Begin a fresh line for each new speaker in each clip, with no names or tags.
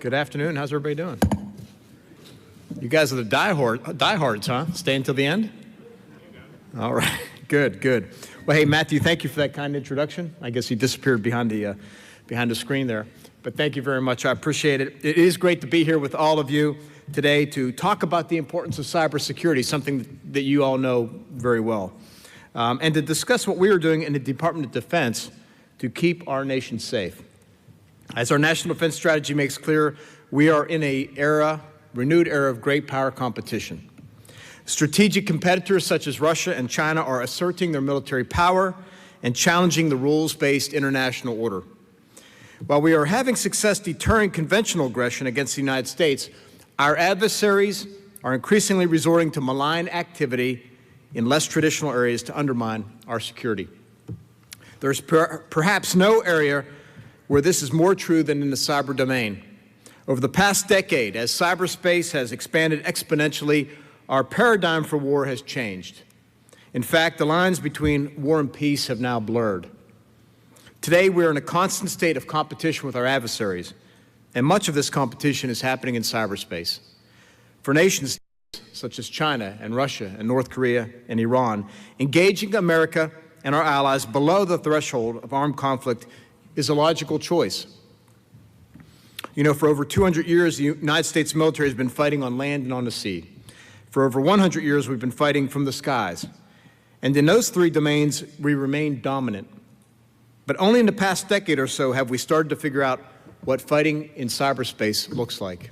Good afternoon. How's everybody doing? You guys are the diehards, huh? Stay until the end? All right. Good, good. Well, hey, Matthew, thank you for that kind introduction. I guess he disappeared behind the screen there. But thank you very much. I appreciate it. It is great to be here with all of you today to talk about the importance of cybersecurity, something that you all know very well, and to discuss what we are doing in the Department of Defense to keep our nation safe. As our national defense strategy makes clear, we are in a renewed era of great power competition. Strategic competitors such as Russia and China are asserting their military power and challenging the rules-based international order. While we are having success deterring conventional aggression against the United States, our adversaries are increasingly resorting to malign activity in less traditional areas to undermine our security. There's perhaps no area where this is more true than in the cyber domain. Over the past decade, as cyberspace has expanded exponentially, our paradigm for war has changed. In fact, the lines between war and peace have now blurred. Today, we're in a constant state of competition with our adversaries, and much of this competition is happening in cyberspace. For nations such as China and Russia and North Korea and Iran, engaging America and our allies below the threshold of armed conflict is a logical choice. You know, for over 200 years, the United States military has been fighting on land and on the sea. For over 100 years, we've been fighting from the skies. And in those three domains, we remain dominant. But only in the past decade or so have we started to figure out what fighting in cyberspace looks like.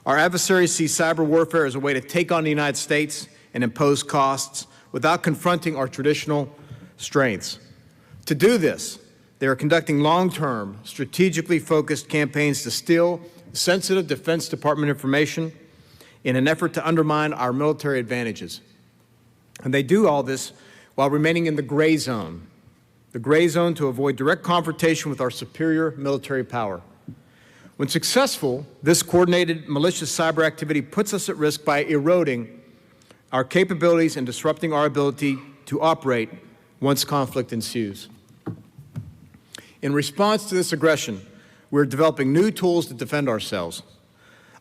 Our adversaries see cyber warfare as a way to take on the United States and impose costs without confronting our traditional strengths. To do this, they are conducting long-term, strategically focused campaigns to steal sensitive Defense Department information in an effort to undermine our military advantages. And they do all this while remaining in the gray zone to avoid direct confrontation with our superior military power. When successful, this coordinated malicious cyber activity puts us at risk by eroding our capabilities and disrupting our ability to operate once conflict ensues. In response to this aggression, we're developing new tools to defend ourselves.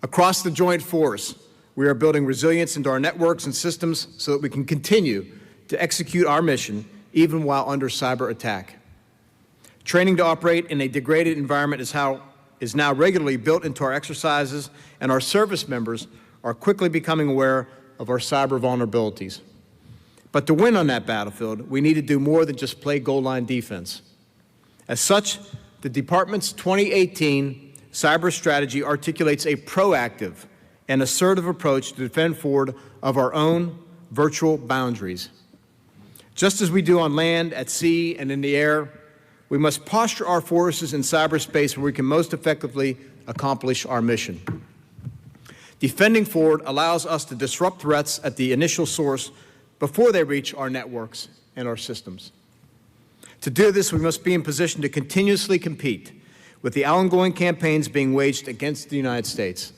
Across the joint force, we are building resilience into our networks and systems so that we can continue to execute our mission even while under cyber attack. Training to operate in a degraded environment is now regularly built into our exercises, and our service members are quickly becoming aware of our cyber vulnerabilities. But to win on that battlefield, we need to do more than just play goal line defense. As such, the Department's 2018 cyber strategy articulates a proactive and assertive approach to defend forward of our own virtual boundaries. Just as we do on land, at sea, and in the air, we must posture our forces in cyberspace where we can most effectively accomplish our mission. Defending forward allows us to disrupt threats at the initial source before they reach our networks and our systems. To do this, we must be in position to continuously compete with the ongoing campaigns being waged against the United States.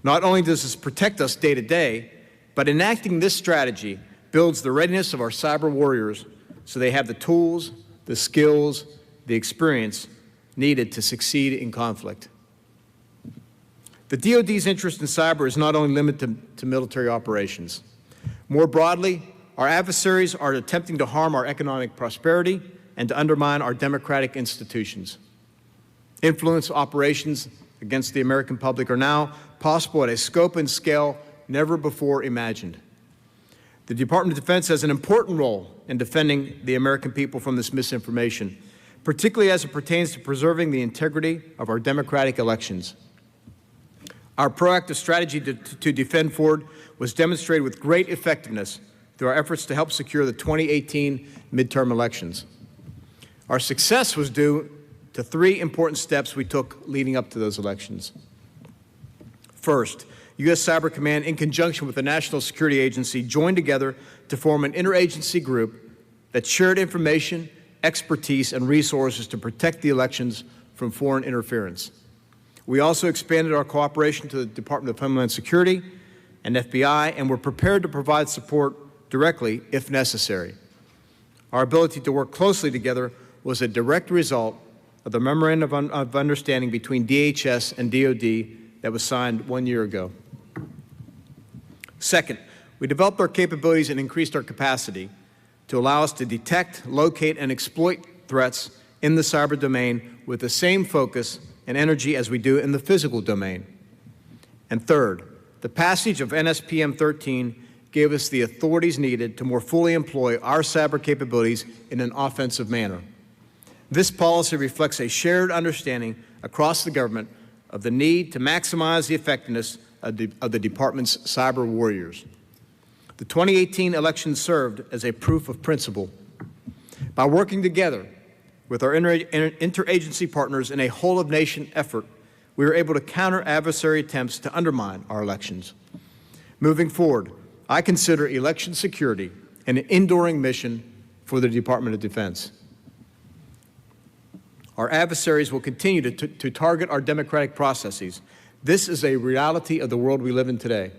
Not only does this protect us day to day, but enacting this strategy builds the readiness of our cyber warriors so they have the tools, the skills, the experience needed to succeed in conflict. The DoD's interest in cyber is not only limited to military operations. More broadly, our adversaries are attempting to harm our economic prosperity and to undermine our democratic institutions. Influence operations against the American public are now possible at a scope and scale never before imagined. The Department of Defense has an important role in defending the American people from this misinformation, particularly as it pertains to preserving the integrity of our democratic elections. Our proactive strategy to defend forward was demonstrated with great effectiveness through our efforts to help secure the 2018 midterm elections. Our success was due to three important steps we took leading up to those elections. First, U.S. Cyber Command, in conjunction with the National Security Agency, joined together to form an interagency group that shared information, expertise, and resources to protect the elections from foreign interference. We also expanded our cooperation to the Department of Homeland Security and FBI, and were prepared to provide support directly if necessary. Our ability to work closely together was a direct result of the Memorandum of Understanding between DHS and DoD that was signed 1 year ago. Second, we developed our capabilities and increased our capacity to allow us to detect, locate, and exploit threats in the cyber domain with the same focus and energy as we do in the physical domain. And third, the passage of NSPM 13 gave us the authorities needed to more fully employ our cyber capabilities in an offensive manner. This policy reflects a shared understanding across the government of the need to maximize the effectiveness of the Department's cyber warriors. The 2018 election served as a proof of principle. By working together with our interagency partners in a whole-of-nation effort, we were able to counter adversary attempts to undermine our elections. Moving forward, I consider election security an enduring mission for the Department of Defense. Our adversaries will continue to target our democratic processes. This is a reality of the world we live in today.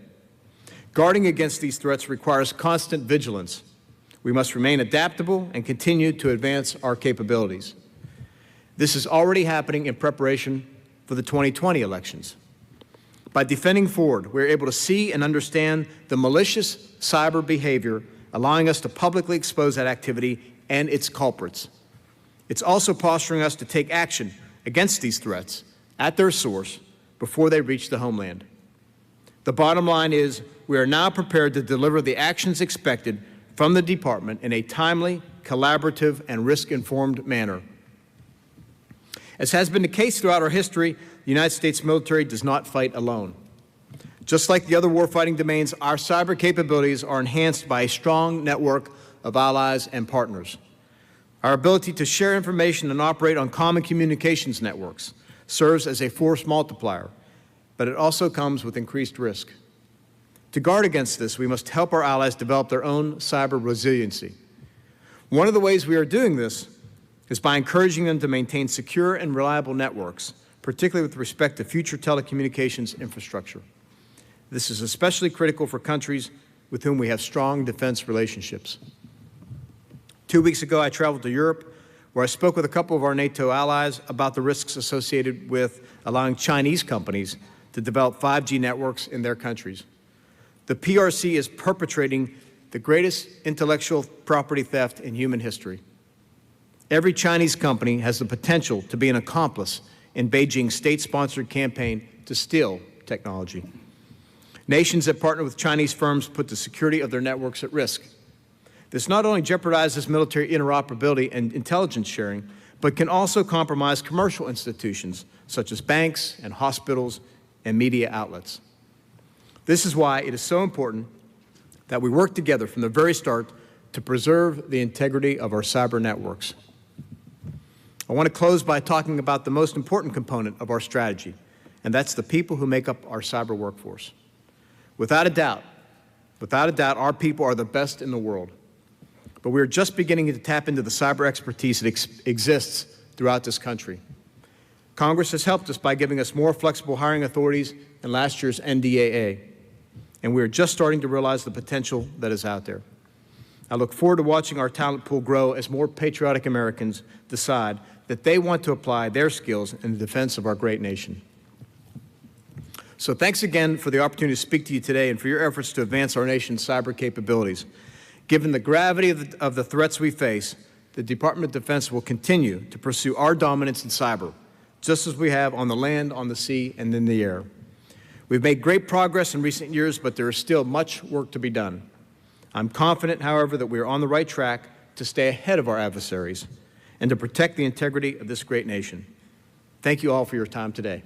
Guarding against these threats requires constant vigilance. We must remain adaptable and continue to advance our capabilities. This is already happening in preparation for the 2020 elections. By defending forward, we're able to see and understand the malicious cyber behavior, allowing us to publicly expose that activity and its culprits. It's also posturing us to take action against these threats at their source before they reach the homeland. The bottom line is we are now prepared to deliver the actions expected from the Department in a timely, collaborative, and risk-informed manner. As has been the case throughout our history, the United States military does not fight alone. Just like the other warfighting domains, our cyber capabilities are enhanced by a strong network of allies and partners. Our ability to share information and operate on common communications networks serves as a force multiplier, but it also comes with increased risk. To guard against this, we must help our allies develop their own cyber resiliency. One of the ways we are doing this is by encouraging them to maintain secure and reliable networks, particularly with respect to future telecommunications infrastructure. This is especially critical for countries with whom we have strong defense relationships. 2 weeks ago, I traveled to Europe, where I spoke with a couple of our NATO allies about the risks associated with allowing Chinese companies to develop 5G networks in their countries. The PRC is perpetrating the greatest intellectual property theft in human history. Every Chinese company has the potential to be an accomplice in Beijing's state-sponsored campaign to steal technology. Nations that partner with Chinese firms put the security of their networks at risk. This not only jeopardizes military interoperability and intelligence sharing, but can also compromise commercial institutions such as banks and hospitals and media outlets. This is why it is so important that we work together from the very start to preserve the integrity of our cyber networks. I want to close by talking about the most important component of our strategy, and that's the people who make up our cyber workforce. Without a doubt, our people are the best in the world. But we are just beginning to tap into the cyber expertise that exists throughout this country. Congress has helped us by giving us more flexible hiring authorities in last year's NDAA, and we are just starting to realize the potential that is out there. I look forward to watching our talent pool grow as more patriotic Americans decide that they want to apply their skills in the defense of our great nation. So thanks again for the opportunity to speak to you today and for your efforts to advance our nation's cyber capabilities. Given the gravity of the threats we face, the Department of Defense will continue to pursue our dominance in cyber, just as we have on the land, on the sea, and in the air. We've made great progress in recent years, but there is still much work to be done. I'm confident, however, that we are on the right track to stay ahead of our adversaries and to protect the integrity of this great nation. Thank you all for your time today.